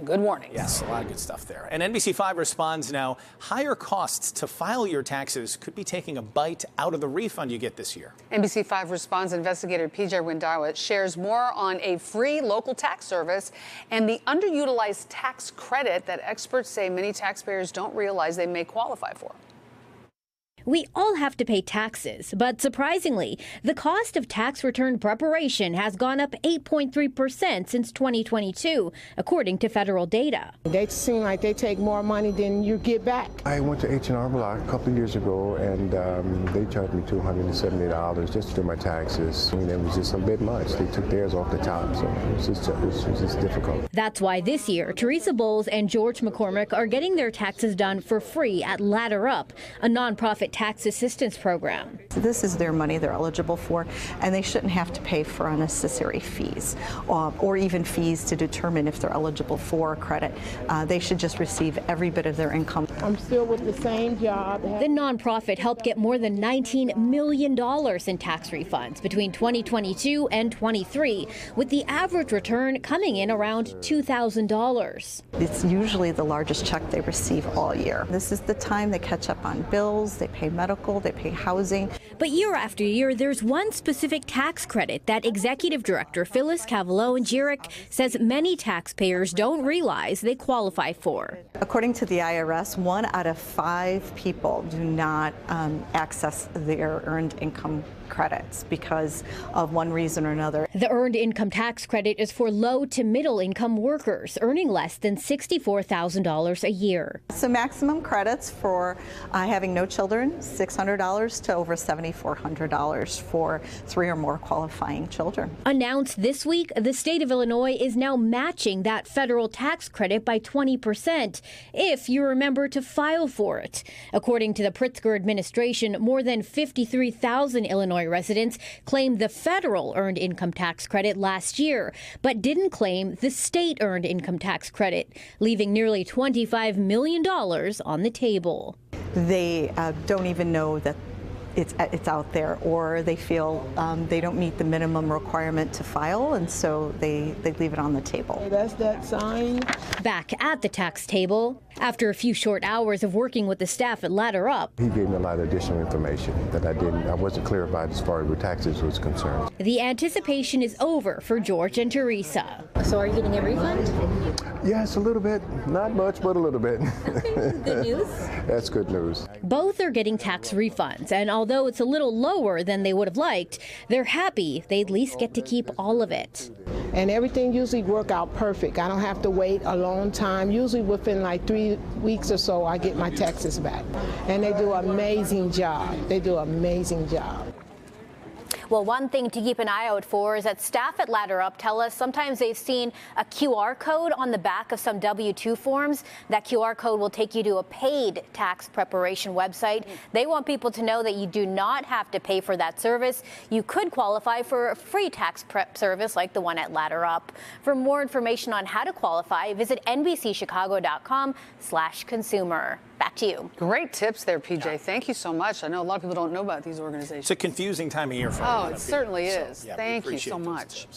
good warnings. Yes, a lot of good stuff there. And NBC5 responds now. Higher costs to file your taxes could be taking a bite out of the refund you get this year. NBC5 Responds investigator PJ Randhawa shares more on a free local tax service and the underutilized tax credit that experts say many taxpayers don't realize they may qualify for. We all have to pay taxes, but surprisingly, the cost of tax return preparation has gone up 8.3% since 2022, according to federal data. They seem like they take more money than you get back. I went to H&R Block a couple of years ago, and they charged me $270 just to do my taxes. I mean, it was just a bit much. They took theirs off the top, so it was just difficult. That's why this year, Teresa Bowles and George McCormick are getting their taxes done for free at Ladder Up, a nonprofit tax assistance program. This is their money they're eligible for, and they shouldn't have to pay for unnecessary fees or even fees to determine if they're eligible for credit. They should just receive every bit of their income. I'm still with the same job. The nonprofit helped get more than $19 million in tax refunds between 2022 and 23, with the average return coming in around $2,000. It's usually the largest check they receive all year. This is the time they catch up on bills, they pay medical, they pay housing. But year after year, there's one specific tax credit that Executive Director Phyllis Cavallone-Gierick says many taxpayers don't realize they qualify for. According to the IRS, 1 out of 5 people do not access their earned income credits because of one reason or another. The earned income tax credit is for low to middle income workers earning less than $64,000 a year. So maximum credits for having no children, $600 to over $7,400 for 3 or more qualifying children. Announced this week, the state of Illinois is now matching that federal tax credit by 20% if you remember to file for it. According to the Pritzker administration, more than 53,000 Illinois residents claimed the federal earned income tax credit last year, but didn't claim the state earned income tax credit, leaving nearly $25 million on the table. They don't even know that it's out there, or they feel they don't meet the minimum requirement to file, and so they leave it on the table. That's that sign. Back at the tax table, after a few short hours of working with the staff at Ladder Up, He gave me a lot of additional information that I wasn't clear about as far as where taxes was concerned. the anticipation is over for George and Teresa. So are you getting a refund? Yes, a little bit. Not much, but a little bit. Good news? That's good news. Both are getting tax refunds, and although it's a little lower than they would have liked, they're happy they at least get to keep all of it. And everything usually work out perfect. I don't have to wait a long time. Usually within like 3 weeks or so, I get my taxes back. And they do an amazing job. They do an amazing job. Well, one thing to keep an eye out for is that staff at Ladder Up tell us sometimes they've seen a QR code on the back of some W-2 forms. That QR code will take you to a paid tax preparation website. They want people to know that you do not have to pay for that service. You could qualify for a free tax prep service like the one at Ladder Up. For more information on how to qualify, visit nbcchicago.com/consumer. Back to you. Great tips there, PJ. Thank you so much. I know a lot of people don't know about these organizations. It's a confusing time of year for Oh, everyone it up here. certainly So, is. yeah, we Thank you appreciate so those much. tips.